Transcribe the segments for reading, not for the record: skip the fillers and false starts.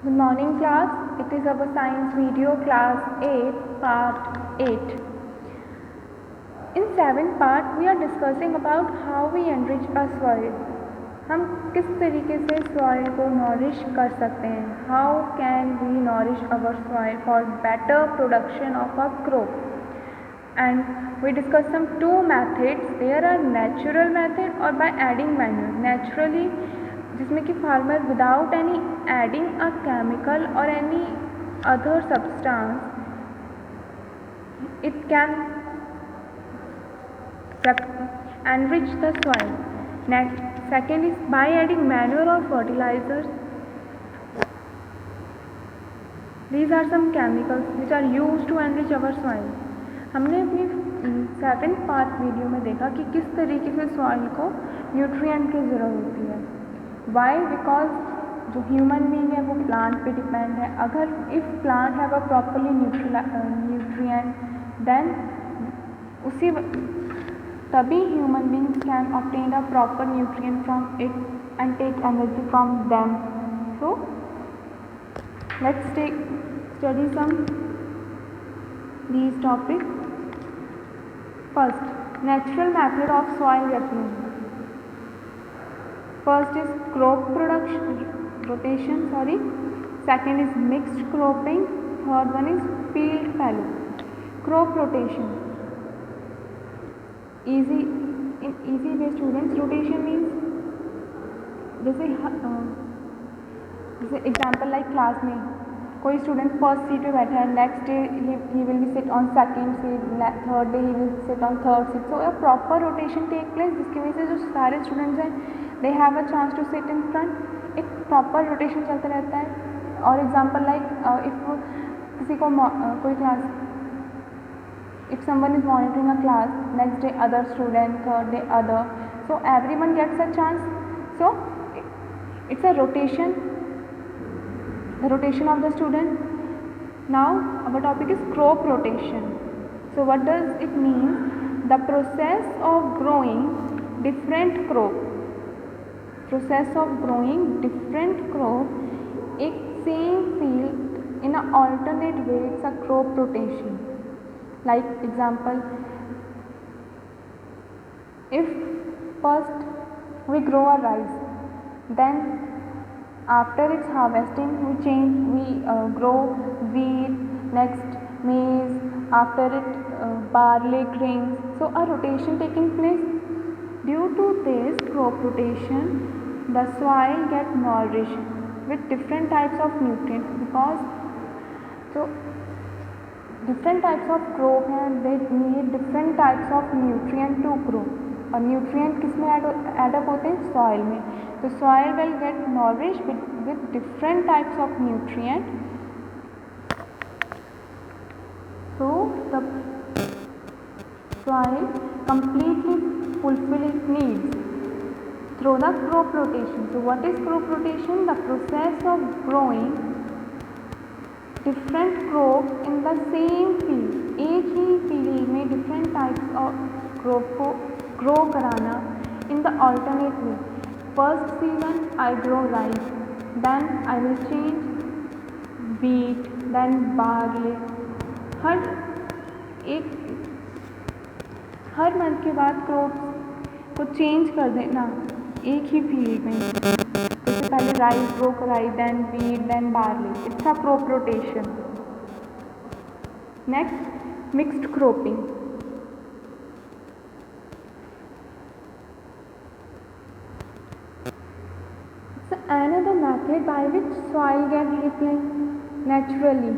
Good morning class, it is our science video class 8 part 8. In 7th part we are discussing about how we enrich a soil. हम किस तरीके से soil को nourish कर सकते हैं. How can we nourish our soil for better production of a crop. And we discussed some two methods. There are natural method or by adding manure. Naturally जिसमें कि farmer without any adding a chemical or any other substance it can enrich the soil. Next, second is by adding manure or fertilizers. These are some chemicals which are used to enrich our soil. हमने अपनी 7th part video में देखा कि किस तरीके से soil को nutrient की ज़रूरत होती है. वाई? बिकॉज जो ह्यूमन बीइंग है वो प्लांट पे डिपेंड है. अगर if plant have a properly nutrient then उसी तभी human beings can obtain a proper nutrient from it and take energy from them. So let's study some these topics. First, natural method of soil replenishment. First is crop rotation. Second is mixed cropping. Third one is field fallow. Crop rotation. Easy way students. Rotation means जैसे example like class में कोई student first seat पे बैठा है, next day he will be sit on second seat, third day he will sit on third seat. So a proper rotation take place जिसकी वजह से जो सारे स्टूडेंट्स हैं they have a chance to sit in front. एक proper rotation चलता रहता है. और एग्जाम्पल लाइक इफ़ किसी को कोई class if someone is monitoring a class, next day other student, third day other, so everyone gets a chance. So it's a rotation, the rotation of the student. Now our topic is crop rotation. So what does it mean? The process of growing different crop एक same field in an alternate way. It's a crop rotation. Like example, if first we grow a rice, then after its harvesting we grow wheat, next maize, after it barley, grains. So a rotation taking place. Due to this crop rotation, the soil get nourished with different types of nutrients, because so different types of crop हैं, they need different types of nutrient to grow. और nutrient किस में add up होते हैं? Soil में. तो soil will get nourish with different types of nutrient. So the soil completely fulfill its needs through the crop rotation. So what is crop rotation? The process of growing different crop in the same field. एक ही field में different types of crop को grow कराना in the alternate way. First season I grow rice, then I will change wheat, then barley. Her month के बाद crops को change कर देना एक ही फील्ड में. जैसे पहले राइस ग्रो कराई, then wheat, then barley. It's a crop rotation. Next, mixed cropping. Another method by which soil gets replenished naturally.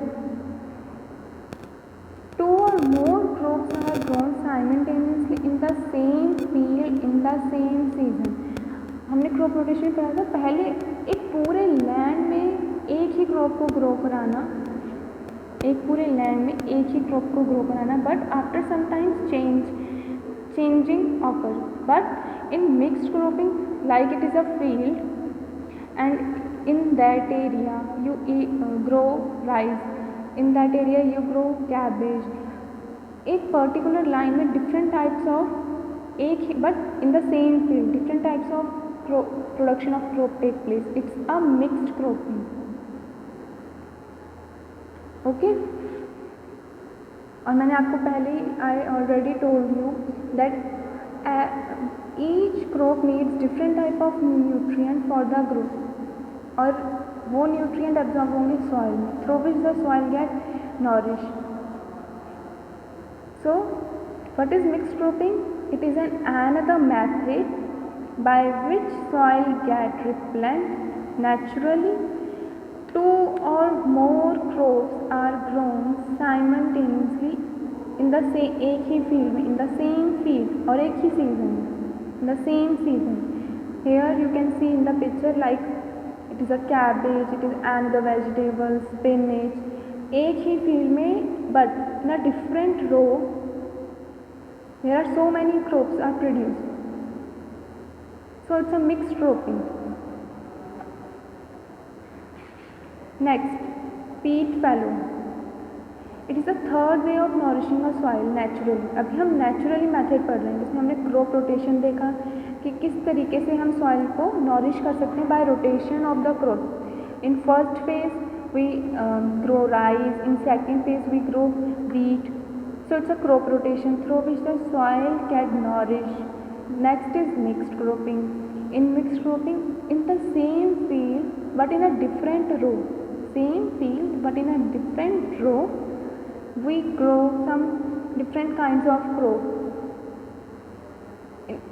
Two or more crops are grown simultaneously in the same field in the same season. हमने crop rotation करा था. पहले एक पूरे land में एक ही crop को ग्रो कराना, but after sometimes changing occur. But in mixed cropping, like it is a field and in that area you grow rice, in that area you grow cabbage. एक पर्टिकुलर लाइन में different types of but in the same field different types of production of crop take place. It's a mixed cropping. Okay. और मैंने आपको पहले ही I already told you that each crop needs different type of nutrient for the growth, और वो nutrient absorb होंगे soil में, through which the soil get nourish. So what is mixed cropping? It is another method by which soil get replenished naturally. Two or more crops are grown simultaneously in the same एक ही field में, in the same field और एक ही season में, in the same season. Here you can see in the picture like it is a cabbage, it is another vegetable, spinach. एक ही field में but in a different row there are so many crops are produced. So it's a mixed cropping. Next, peat fallow. It is the third way of nourishing a soil naturally. अभी हम naturally method पढ़ रहे हैं जिसमें हमने crop rotation देखा कि किस तरीके से हम soil को nourish कर सकते हैं by rotation of the crop. In first phase we grow rice, in second phase we grow wheat. So it's a crop rotation through which the soil get nourished. Next is mixed cropping. In mixed cropping, in the same field but in a different row, same field but in a different row, we grow some different kinds of crop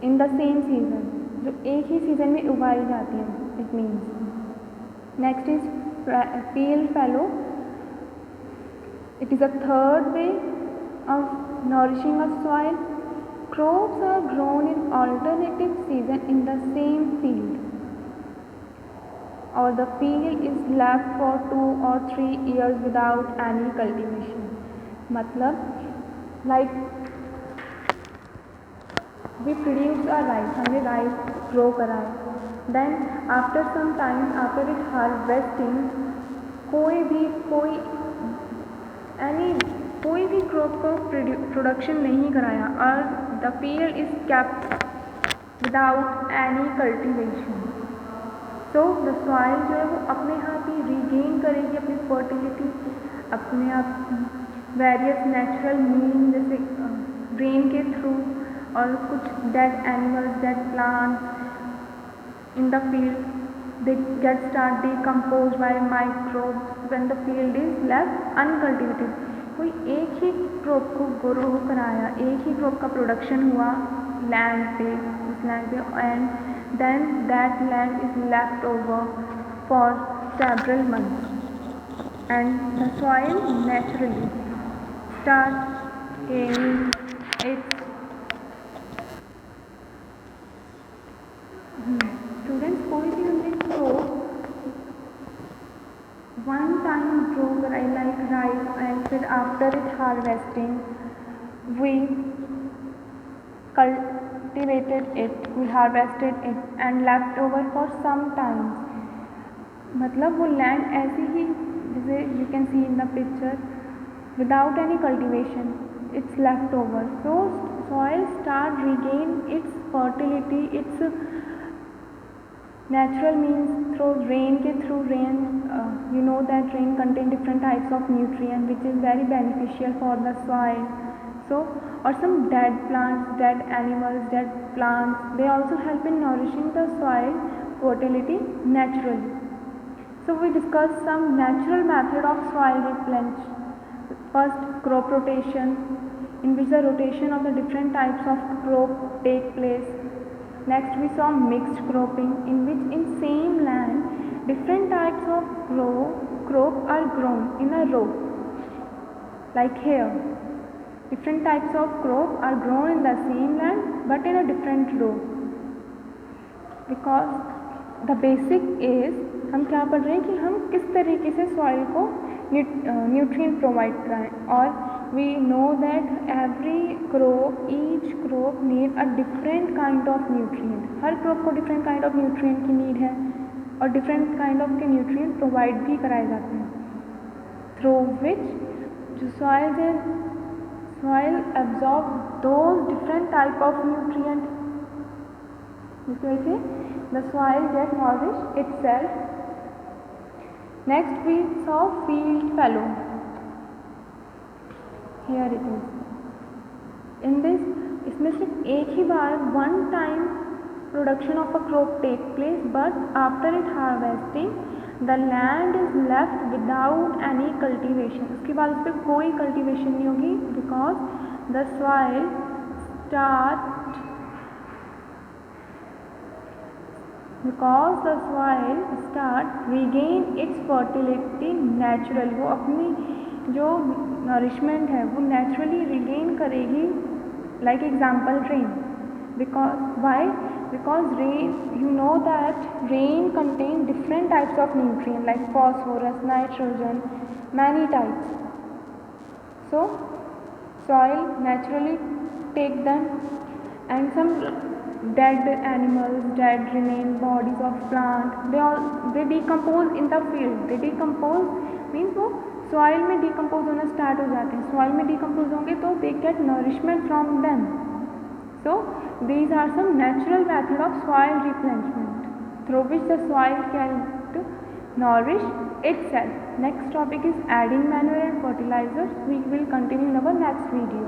in the same season, जो एक ही season में उगाई जाती हैं. It means next is field fallow. It is a third way of nourishing a soil. Crops are grown in alternative season in the same field, or the field is left for 2 or 3 years without any cultivation. मतलब like we produce a rice, हमने rice grow करा है, then after some time after it harvesting कोई भी crop को production नहीं कराया और the field is kept without any cultivation. So the soil जो है वो अपने आप ही रीगेन करेगी अपनी फर्टिलिटी अपने आप वेरियस नेचुरल मीन जैसे रेन के थ्रू और कुछ dead animals, dead plants in the field, they get start decomposed by microbes when the field is left uncultivated. कोई एक ही क्रॉप को ग्रो कराया, एक ही क्रॉप का प्रोडक्शन हुआ लैंड पे, उस लैंड पे, and then that land is left over for several months and the soil naturally start gaining its. Students कोई भी हमने crop one time grow like rice and फिर after it harvesting we cultivated it, we harvested it and left over for some time. मतलब वो land ऐसे ही जैसे you can see in the picture without any cultivation it's left over. So soil start regain its fertility, its natural means through rain के through rain. You know that rain contain different types of nutrient which is very beneficial for the soil. So or some dead plants, dead animals, dead plants, they also help in nourishing the soil fertility naturally. So we discussed some natural method of soil replenishment. First, crop rotation, in which the rotation of the different types of crop take place. Next we saw mixed cropping, in which in same land different types of crop are grown in a row. Like here, different types of crop are grown in the same land but in a different row. Because the basic is हम क्या पढ़ रहे हैं कि हम किस तरीके से सॉइल को न्यूट्रिएंट प्रोवाइड कराएं. और we know that every crop, each crop need a different kind of nutrient. Her crop को different kind of nutrient की need है और different kind of के nutrient provide भी कराए जाते हैं through which जो soil absorb those different type of nutrient. जिस वजह से the soil get nourished itself. Next we saw field fallow. Here it is in this, इसमें सिर्फ एक ही बार one time production of a crop take place, but after it harvesting the land is left without any cultivation. उसके बाद उस पर कोई कल्टिवेशन नहीं होगी, because the soil start regain its fertility naturally। वो अपनी जो नरिशमेंट है वो नेचुरली रिगेन करेगी, like example rain. Because rain, you know that rain contain different types of nutrient like phosphorus, nitrogen, many types. So soil naturally take them, and some dead animals, dead remain bodies of plant, they decompose in the field। they decompose means वो soil में decompose होना start हो जाते हैं। soil में decompose होंगे तो they get nourishment from them। so these are some natural method of soil replenishment through which the soil can nourish itself। Next topic is adding manure and fertilizers. We will continue in our next video.